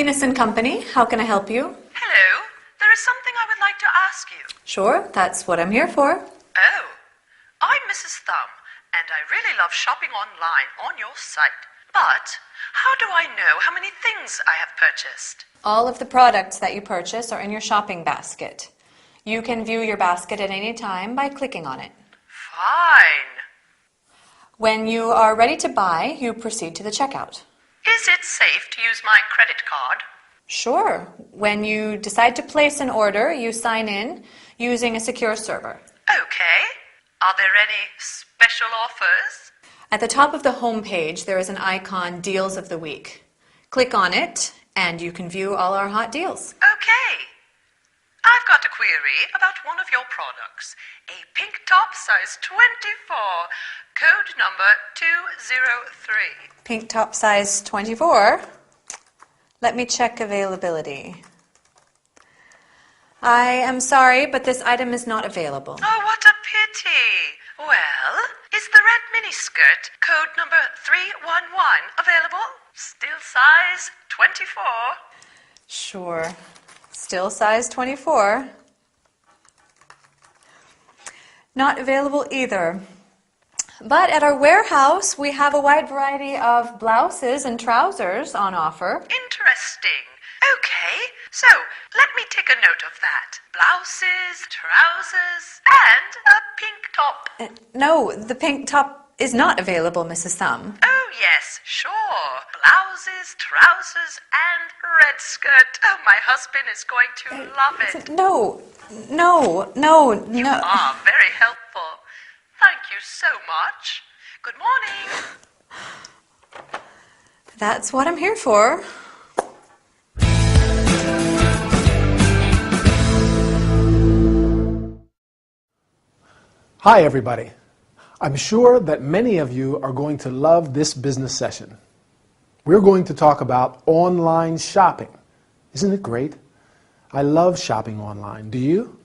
Venus and Company, how can I help you? Hello, there is something I would like to ask you. Sure, that's what I'm here for. Oh, I'm Mrs. Thumb, and I really love shopping online on your site. But how do I know how many things I have purchased? All of the products that you purchase are in your shopping basket. You can view your basket at any time by clicking on it. Fine. When you are ready to buy, you proceed to the checkout. Is it safe to use my credit card? Sure. When you decide to place an order, you sign in using a secure server. Okay. Are there any special offers? At the top of the home page, there is an icon, Deals of the Week. Click on it, and you can view all our hot deals. Okay. I've got a query about one of your products. A pink top, size 24, code number 203. Pink top size 24. Let me check availability. I am sorry, but this item is not available. Oh, what a pity. Well, is the red miniskirt, code number 311, available? Still size 24. Sure. Still size 24. Not available either. But at our warehouse, we have a wide variety of blouses and trousers on offer. Interesting. Okay, so let me take a note of that. Blouses, trousers, and a pink top. No, the pink top is not available, Mrs. Thumb. Oh, yes, sure. Blouses, trousers, and red skirt. Oh, my husband is going to love it. No. You are very helpful. Thank you so much. Good morning. That's what I'm here for. Hi, everybody. I'm sure that many of you are going to love this business session. We're going to talk about online shopping. Isn't it great? I love shopping online. Do you?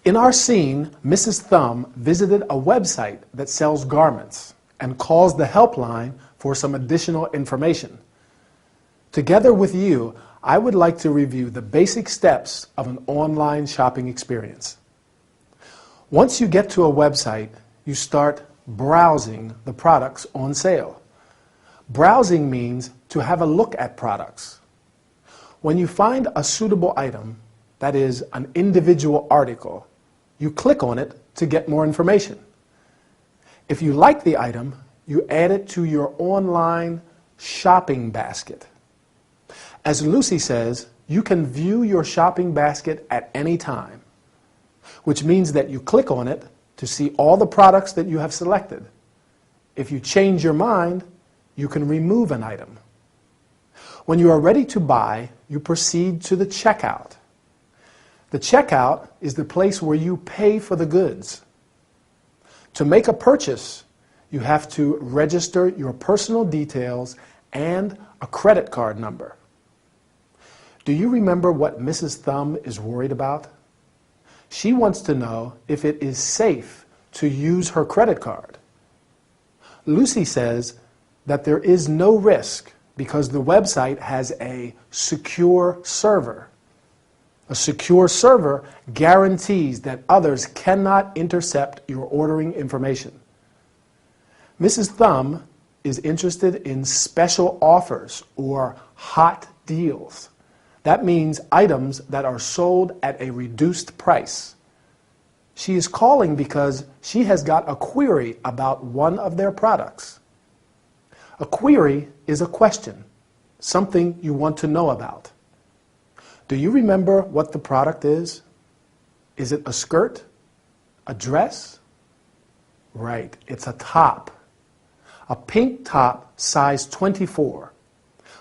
In our scene, Mrs. Thumb visited a website that sells garments and calls the helpline for some additional information. Together with you, I would like to review the basic steps of an online shopping experience. Once you get to a website, you start browsing the products on sale. Browsing means to have a look at products. When you find a suitable item, that is, an individual article, you click on it to get more information. If you like the item, you add it to your online shopping basket. As Lucy says, you can view your shopping basket at any time, which means that you click on it to see all the products that you have selected. If you change your mind, you can remove an item. When you are ready to buy, you proceed to the checkout. The checkout is the place where you pay for the goods. To make a purchase, you have to register your personal details and a credit card number. Do you remember what Mrs. Thumb is worried about? She wants to know if it is safe to use her credit card. Lucy says that there is no risk because the website has a secure server. A secure server guarantees that others cannot intercept your ordering information. Mrs. Thumb is interested in special offers or hot deals. That means items that are sold at a reduced price. She is calling because she has got a query about one of their products. A query is a question, something you want to know about. Do you remember what the product is? Is it a skirt? A dress? Right, it's a top. A pink top, size 24.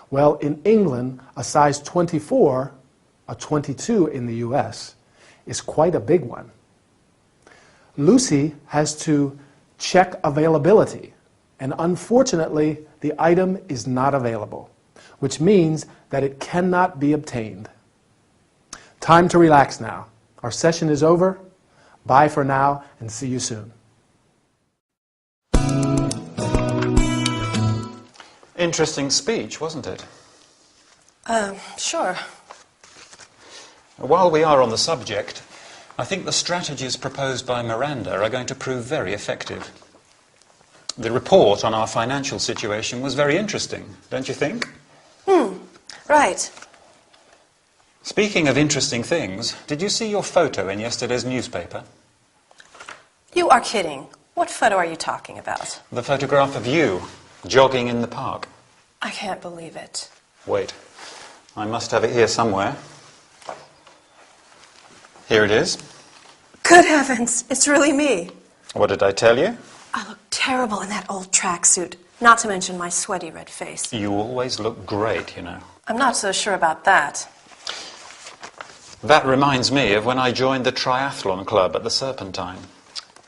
Well, in England, a size 24, a 22 in the US, is quite a big one. Lucy has to check availability, and unfortunately, the item is not available, which means that it cannot be obtained. Time to relax now. Our session is over. Bye for now, and see you soon. Interesting speech, wasn't it? Sure. While we are on the subject, I think the strategies proposed by Miranda are going to prove very effective. The report on our financial situation was very interesting, don't you think? Right. Speaking of interesting things, did you see your photo in yesterday's newspaper? You are kidding. What photo are you talking about? The photograph of you, jogging in the park. I can't believe it. Wait, I must have it here somewhere. Here it is. Good heavens, it's really me. What did I tell you? I look terrible in that old tracksuit, not to mention my sweaty red face. You always look great, you know. I'm not so sure about that. That reminds me of when I joined the triathlon club at the Serpentine.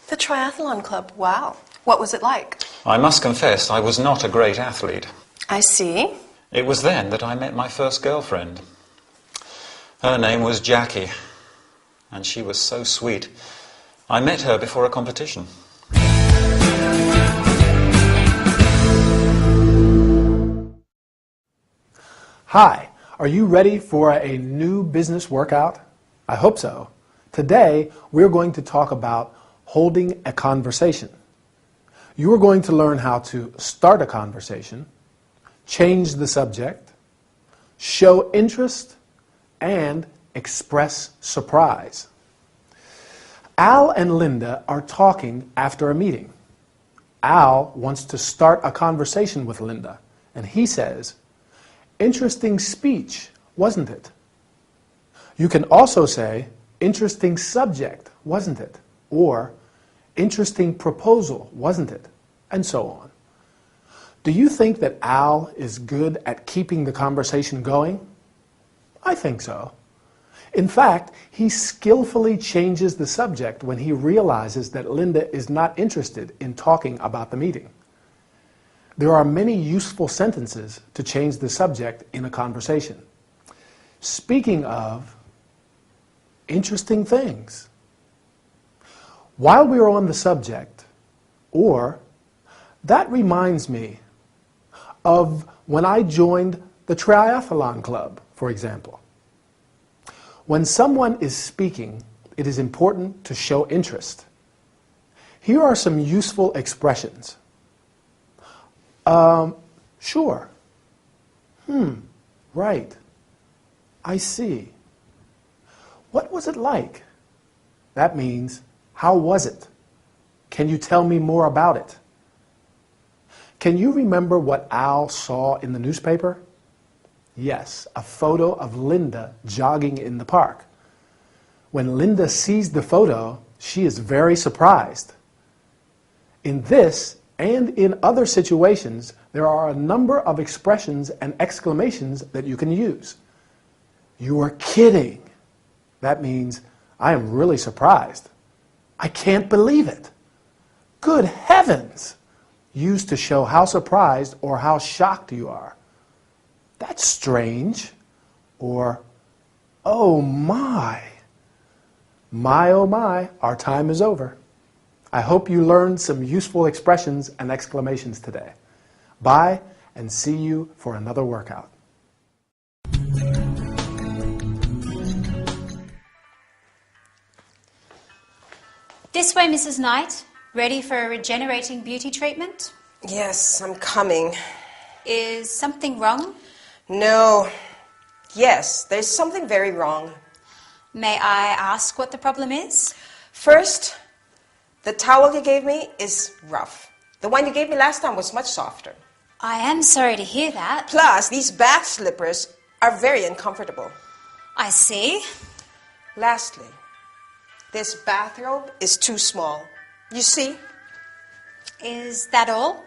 The triathlon club, wow. What was it like? I must confess I was not a great athlete. I see. It was then that I met my first girlfriend. Her name was Jackie, and she was so sweet. I met her before a competition. Hi, are you ready for a new business workout? I hope so. Today, we're going to talk about holding a conversation. You are going to learn how to start a conversation, change the subject, show interest, and express surprise. Al and Linda are talking after a meeting. Al wants to start a conversation with Linda, and he says, "Interesting speech, wasn't it?" You can also say, "Interesting subject, wasn't it?" Or, "Interesting proposal, wasn't it?" And so on. Do you think that Al is good at keeping the conversation going? I think so. In fact, he skillfully changes the subject when he realizes that Linda is not interested in talking about the meeting. There are many useful sentences to change the subject in a conversation. Speaking of interesting things, while we're on the subject, or that reminds me of when I joined the triathlon club, for example. When someone is speaking, it is important to show interest. Here are some useful expressions. Sure. Right. I see. What was it like? That means, how was it? Can you tell me more about it? Can you remember what Al saw in the newspaper? Yes, a photo of Linda jogging in the park. When Linda sees the photo, she is very surprised. In this and in other situations, there are a number of expressions and exclamations that you can use. You are kidding. That means, I am really surprised. I can't believe it. Good heavens! Used to show how surprised or how shocked you are. That's strange. Or, oh my. My, oh my, our time is over. I hope you learned some useful expressions and exclamations today. Bye, and see you for another workout. This way, Mrs. Knight. Ready for a regenerating beauty treatment? Yes, I'm coming. Is something wrong? No. Yes, there's something very wrong. May I ask what the problem is? First, the towel you gave me is rough. The one you gave me last time was much softer. I am sorry to hear that. Plus, these bath slippers are very uncomfortable. I see. Lastly, this bathrobe is too small. You see? Is that all?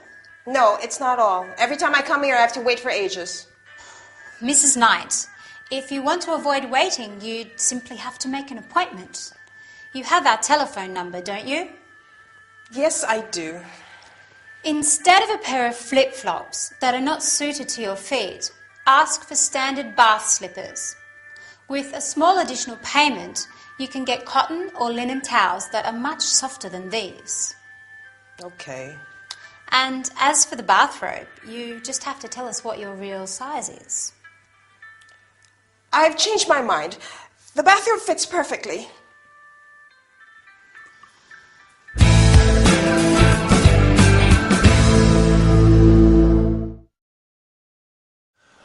No, it's not all. Every time I come here, I have to wait for ages. Mrs. Knight, if you want to avoid waiting, you'd simply have to make an appointment. You have our telephone number, don't you? Yes, I do. Instead of a pair of flip-flops that are not suited to your feet, ask for standard bath slippers. With a small additional payment, you can get cotton or linen towels that are much softer than these. Okay. And as for the bathrobe, you just have to tell us what your real size is. I've changed my mind. The bathroom fits perfectly.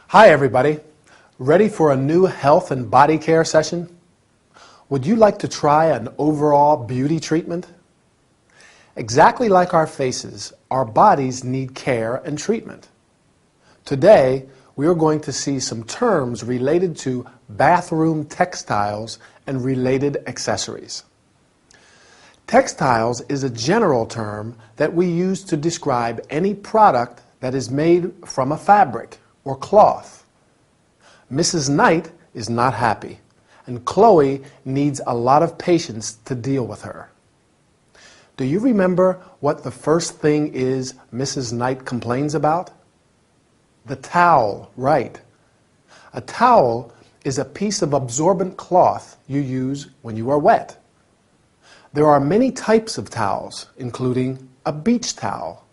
Hi everybody. Ready for a new health and body care session? Would you like to try an overall beauty treatment? Exactly like our faces, our bodies need care and treatment. Today, we are going to see some terms related to bathroom textiles and related accessories. Textiles is a general term that we use to describe any product that is made from a fabric or cloth. Mrs. Knight is not happy, and Chloe needs a lot of patience to deal with her. Do you remember what the first thing is Mrs. Knight complains about? The towel, right. A towel is a piece of absorbent cloth you use when you are wet. There are many types of towels, including a beach towel,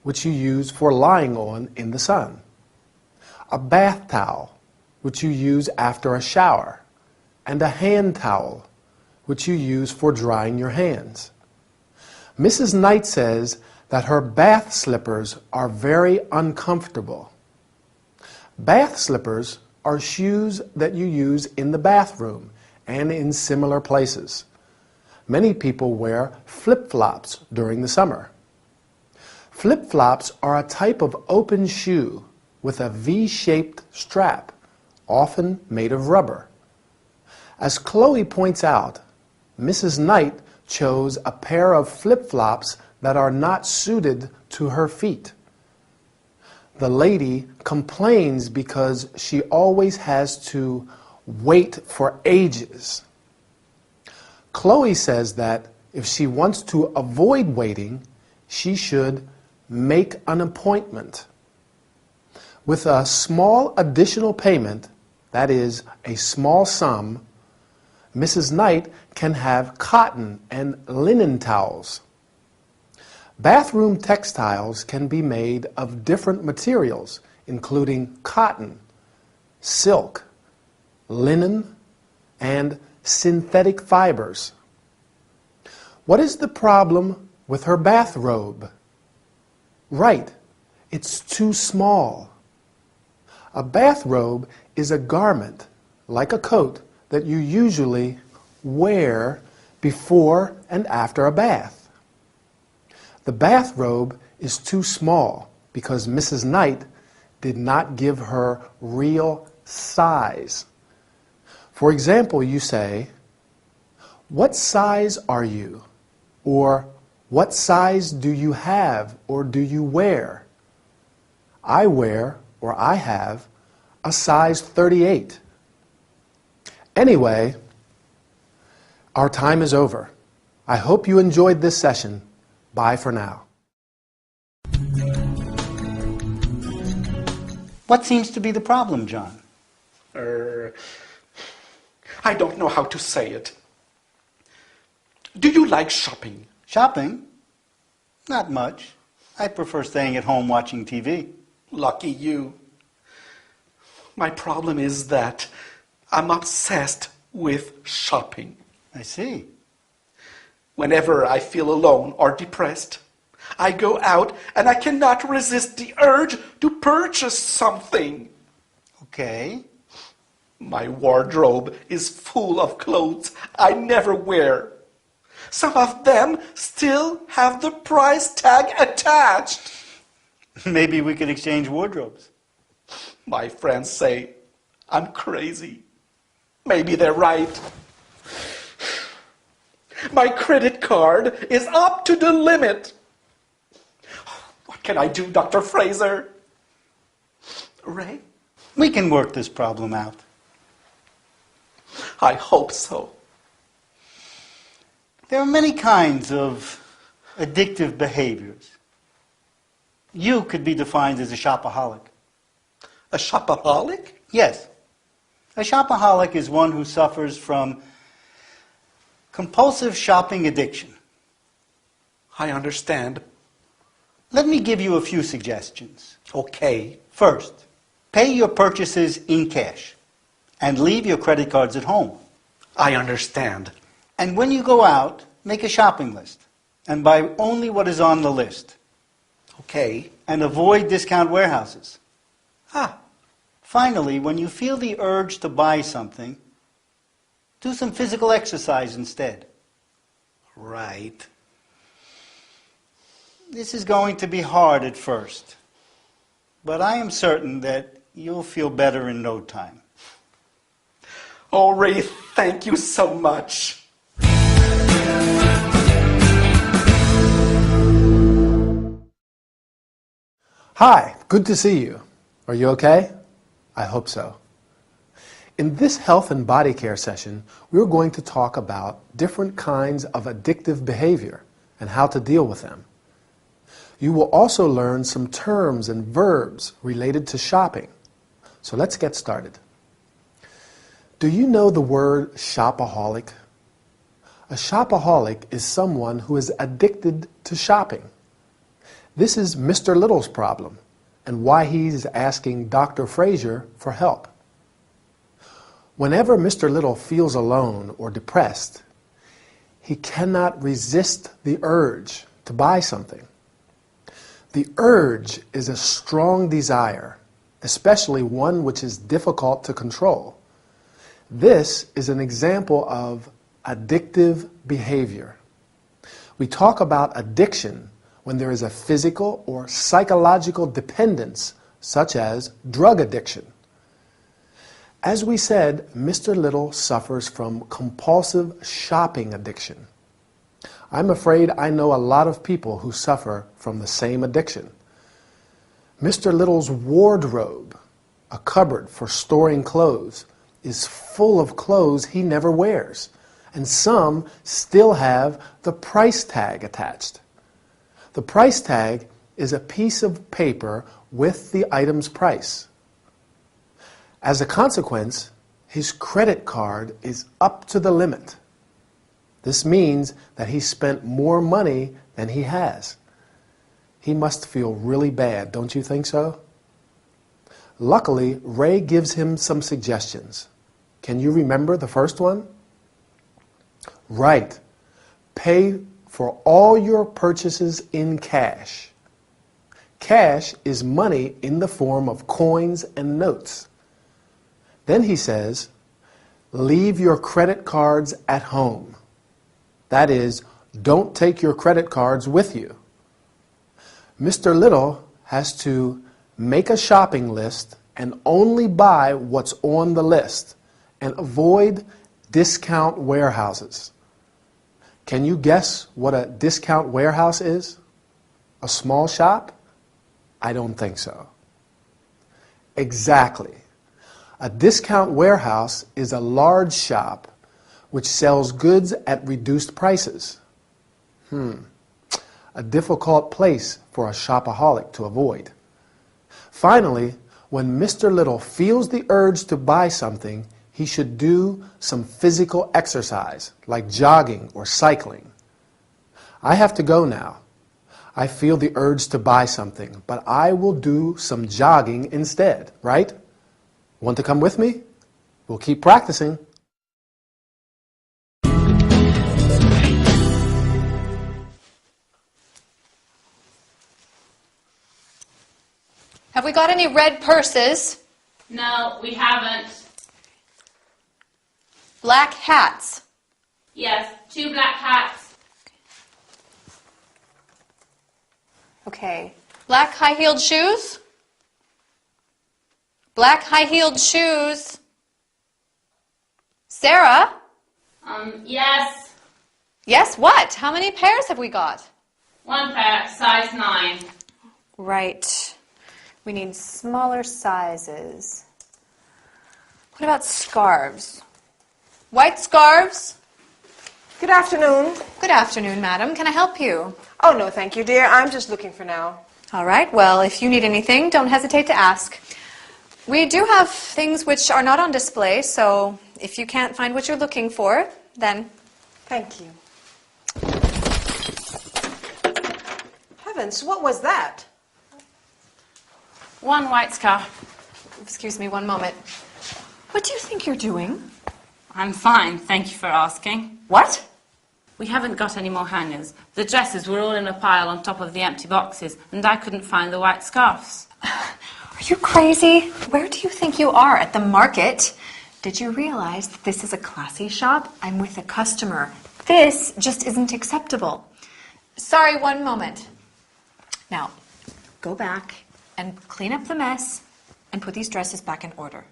which you use for lying on in the sun. A bath towel, which you use after a shower, and a hand towel, which you use for drying your hands. Mrs. Knight says that her bath slippers are very uncomfortable. Bath slippers are shoes that you use in the bathroom and in similar places. Many people wear flip-flops during the summer. Flip-flops are a type of open shoe with a V-shaped strap, often made of rubber. As Chloe points out, Mrs. Knight chose a pair of flip-flops that are not suited to her feet. The lady complains because she always has to wait for ages. Chloe says that if she wants to avoid waiting, she should make an appointment. With a small additional payment, that is, a small sum, Mrs. Knight can have cotton and linen towels. Bathroom textiles can be made of different materials, including cotton, silk, linen, and synthetic fibers. What is the problem with her bathrobe? Right, it's too small. A bathrobe is a garment, like a coat, that you usually wear before and after a bath. The bathrobe is too small because Mrs. Knight did not give her real size. For example, you say, "What size are you?" Or, "What size do you have or do you wear?" I wear, or I have, a size 38. Anyway, our time is over. I hope you enjoyed this session. Bye for now. What seems to be the problem, John? I don't know how to say it. Do you like shopping? Shopping? Not much. I prefer staying at home watching TV. Lucky you. My problem is that I'm obsessed with shopping. I see. Whenever I feel alone or depressed, I go out and I cannot resist the urge to purchase something. Okay. My wardrobe is full of clothes I never wear. Some of them still have the price tag attached. Maybe we could exchange wardrobes. My friends say I'm crazy. Maybe they're right. My credit card is up to the limit. What can I do, Dr. Fraser? Ray? We can work this problem out. I hope so. There are many kinds of addictive behaviors. You could be defined as a shopaholic. A shopaholic? Yes. A shopaholic is one who suffers from compulsive shopping addiction. I understand. Let me give you a few suggestions. Okay. First, pay your purchases in cash. and leave your credit cards at home. I understand. And when you go out, make a shopping list and buy only what is on the list. Okay. And avoid discount warehouses. Ah, Finally, when you feel the urge to buy something, do some physical exercise instead. right. This is going to be hard at first, but I am certain that you'll feel better in no time. Oh, Ray, thank you so much. Hi, good to see you. Are you okay? I hope so. In this health and body care session, we're going to talk about different kinds of addictive behavior and how to deal with them. You will also learn some terms and verbs related to shopping. So let's get started. Do you know the word shopaholic? A shopaholic is someone who is addicted to shopping. This is Mr. Little's problem and why he's asking Dr. Fraser for help. Whenever Mr. Little feels alone or depressed, he cannot resist the urge to buy something. The urge is a strong desire, especially one which is difficult to control. This is an example of addictive behavior. We talk about addiction when there is a physical or psychological dependence, such as drug addiction. As we said, Mr. Little suffers from compulsive shopping addiction. I'm afraid I know a lot of people who suffer from the same addiction. Mr. Little's wardrobe, a cupboard for storing clothes, is full of clothes he never wears, and some still have the price tag attached. The price tag is a piece of paper with the item's price. As a consequence, his credit card is up to the limit. This means that he spent more money than he has. He must feel really bad, don't you think so? Luckily, Ray gives him some suggestions. Can you remember the first one? Right. Pay for all your purchases in cash. Cash is money in the form of coins and notes. Then he says, leave your credit cards at home. That is, don't take your credit cards with you. Mr. Little has to make a shopping list and only buy what's on the list and avoid discount warehouses. Can you guess what a discount warehouse is? A small shop? I don't think so. Exactly. A discount warehouse is a large shop which sells goods at reduced prices. A difficult place for a shopaholic to avoid. Finally, when Mr. Little feels the urge to buy something, he should do some physical exercise, like jogging or cycling. I have to go now. I feel the urge to buy something, but I will do some jogging instead, right? Want to come with me? We'll keep practicing. Have we got any red purses? No, we haven't. Black hats? Yes, 2 black hats. Okay. Black high-heeled shoes? Black high-heeled shoes. Sarah? Yes. Yes, what? How many pairs have we got? 1 pair, size 9. Right. We need smaller sizes. What about scarves? White scarves? Good afternoon. Good afternoon, madam. Can I help you? Oh, no, thank you, dear. I'm just looking for now. All right. Well, if you need anything, don't hesitate to ask. We do have things which are not on display, so if you can't find what you're looking for, then... Thank you. Heavens, what was that? 1 white scarf. Excuse me one moment. What do you think you're doing? I'm fine, thank you for asking. What? We haven't got any more hangers. The dresses were all in a pile on top of the empty boxes, and I couldn't find the white scarves. Are you crazy? Where do you think you are? At the market? Did you realize that this is a classy shop? I'm with a customer. This just isn't acceptable. Sorry, one moment. Now, go back and clean up the mess and put these dresses back in order.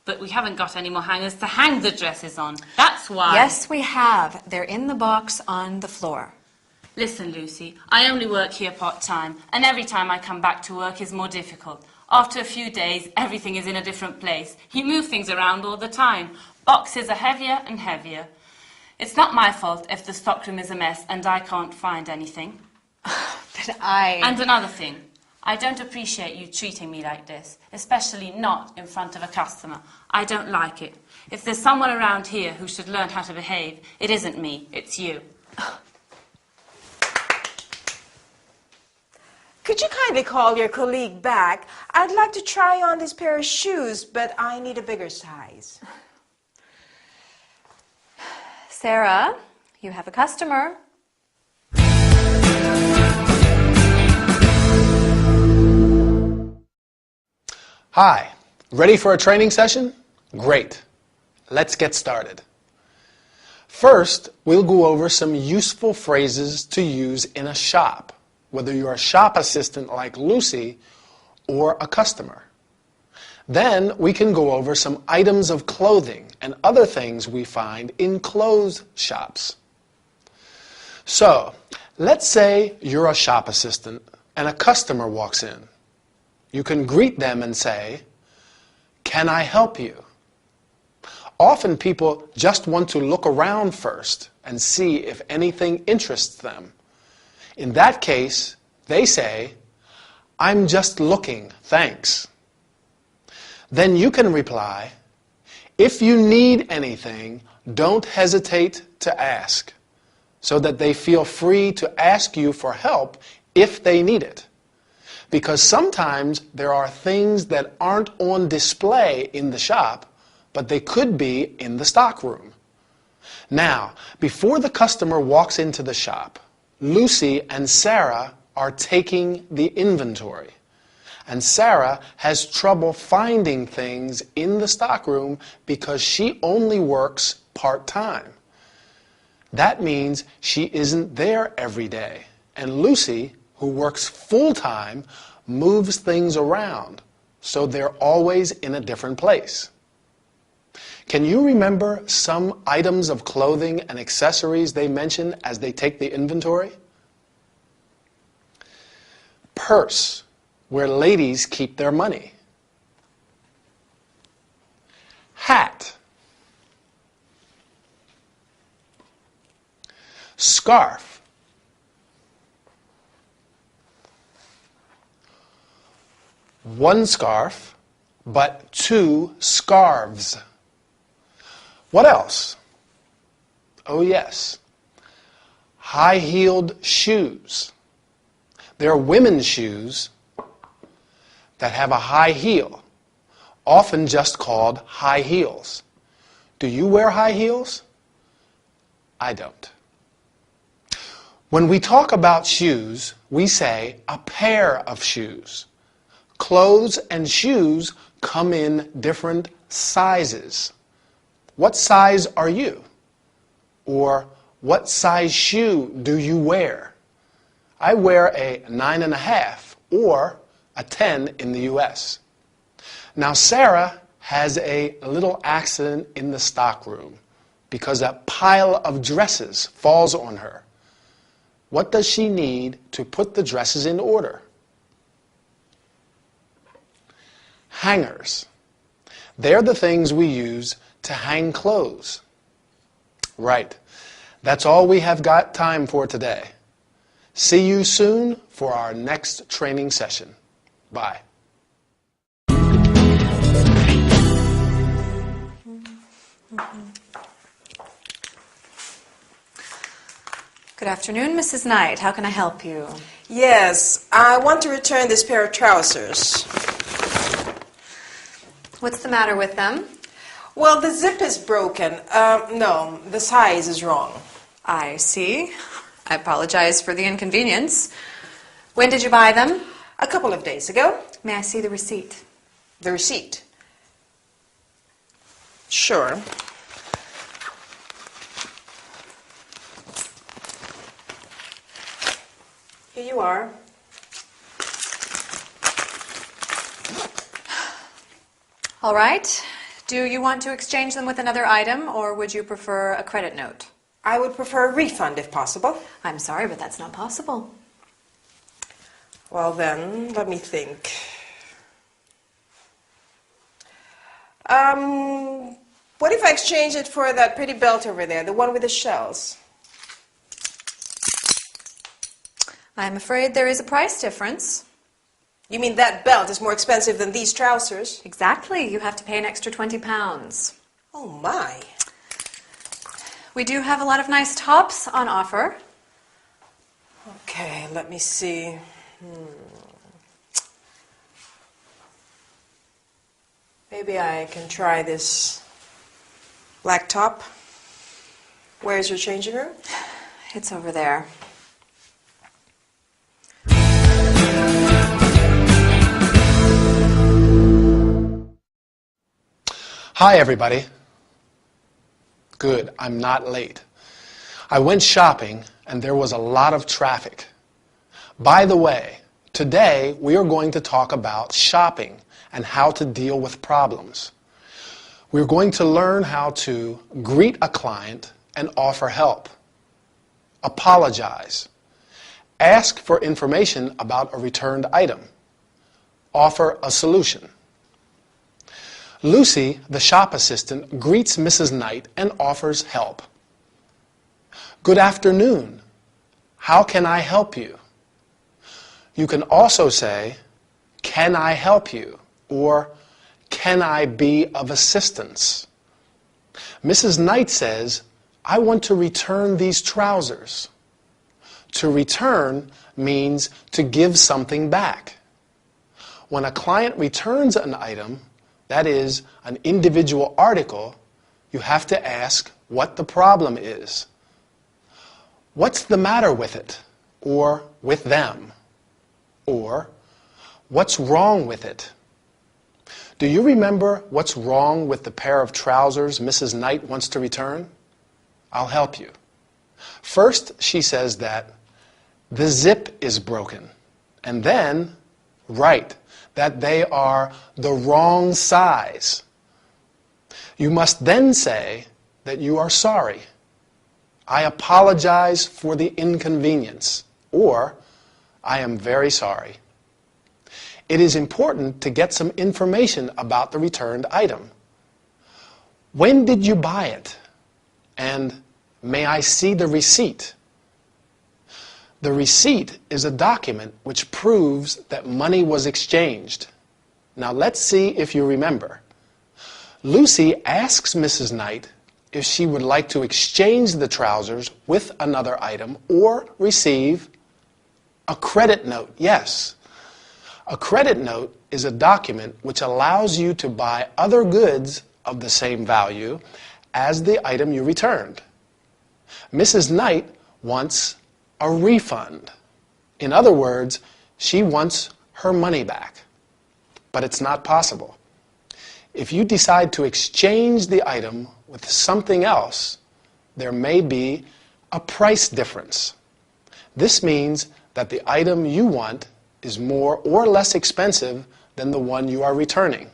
But we haven't got any more hangers to hang the dresses on. That's why. Yes, we have. They're in the box on the floor. Listen, Lucy, I only work here part-time, and every time I come back to work is more difficult. After a few days, everything is in a different place. You move things around all the time. Boxes are heavier and heavier. It's not my fault if the stockroom is a mess and I can't find anything. And another thing. I don't appreciate you treating me like this, especially not in front of a customer. I don't like it. If there's someone around here who should learn how to behave, it isn't me, it's you. Could you kindly call your colleague back? I'd like to try on this pair of shoes, but I need a bigger size. Sarah, you have a customer. Hi, ready for a training session? Great. Let's get started. First, we'll go over some useful phrases to use in a shop, whether you're a shop assistant like Lucy or a customer. Then we can go over some items of clothing and other things we find in clothes shops. So, let's say you're a shop assistant and a customer walks in. You can greet them and say, "Can I help you?" Often people just want to look around first and see if anything interests them. In that case, they say, "I'm just looking, thanks." Then you can reply, "If you need anything, don't hesitate to ask," so that they feel free to ask you for help if they need it. Because sometimes there are things that aren't on display in the shop, but they could be in the stockroom. Now, before the customer walks into the shop, Lucy and Sarah are taking the inventory. And Sarah has trouble finding things in the stockroom because she only works part-time. That means she isn't there every day. And Lucy, who works full-time, moves things around, so they're always in a different place. Can you remember some items of clothing and accessories they mention as they take the inventory? Purse, where ladies keep their money. Hat. Scarf. One scarf, but two scarves. What else? Oh yes, high-heeled shoes. There are women's shoes that have a high heel, often just called high heels. Do you wear high heels? I don't. When we talk about shoes, we say a pair of shoes. Clothes and shoes come in different sizes. What size are you? Or what size shoe do you wear? I wear a 9.5 or a 10 in the US. Now Sarah has a little accident in the stockroom because a pile of dresses falls on her. What does she need to put the dresses in order? Hangers. They're the things we use to hang clothes. Right. That's all we have got time for today. See you soon for our next training session. Bye. Good afternoon, Mrs. Knight. How can I help you? Yes, I want to return this pair of trousers. What's the matter with them? Well, the zip is broken. No, the size is wrong. I see. I apologize for the inconvenience. When did you buy them? A couple of days ago. May I see the receipt? The receipt? Sure. Here you are. All right. Do you want to exchange them with another item, or would you prefer a credit note? I would prefer a refund if possible. I'm sorry, but that's not possible. Well then, let me think. What if I exchange it for that pretty belt over there, the one with the shells? I'm afraid there is a price difference. You mean that belt is more expensive than these trousers? Exactly. You have to pay an extra 20 pounds. Oh my. We do have a lot of nice tops on offer. Okay, let me see. Maybe I can try this black top. Where's your changing room? It's over there. Hi, everybody. Good, I'm not late. I went shopping and there was a lot of traffic. By the way, today we are going to talk about shopping and how to deal with problems. We're going to learn how to greet a client and offer help, apologize, ask for information about a returned item, offer a solution. Lucy, the shop assistant, greets Mrs. Knight and offers help. Good afternoon. How can I help you? You can also say, can I help you? Or, can I be of assistance? Mrs. Knight says, I want to return these trousers. To return means to give something back. When a client returns an item, that is, an individual article, you have to ask what the problem is. What's the matter with it? Or with them? Or, what's wrong with it? Do you remember what's wrong with the pair of trousers Mrs. Knight wants to return? I'll help you. First, she says that the zip is broken. And then, right, that they are the wrong size. You must then say that you are sorry. I apologize for the inconvenience. Or, I am very sorry. It is important to get some information about the returned item. When did you buy it? And may I see the receipt? The receipt is a document which proves that money was exchanged. Now let's see if you remember. Lucy asks Mrs. Knight if she would like to exchange the trousers with another item or receive a credit note. Yes. A credit note is a document which allows you to buy other goods of the same value as the item you returned. Mrs. Knight wants a refund. In other words, she wants her money back. But it's not possible. If you decide to exchange the item with something else, there may be a price difference. This means that the item you want is more or less expensive than the one you are returning.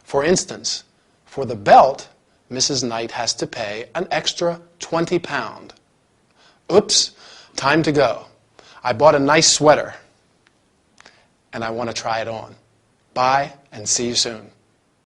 For instance, for the belt, Mrs. Knight has to pay an extra 20 pounds. Oops, time to go. I bought a nice sweater and I want to try it on. Bye and see you soon.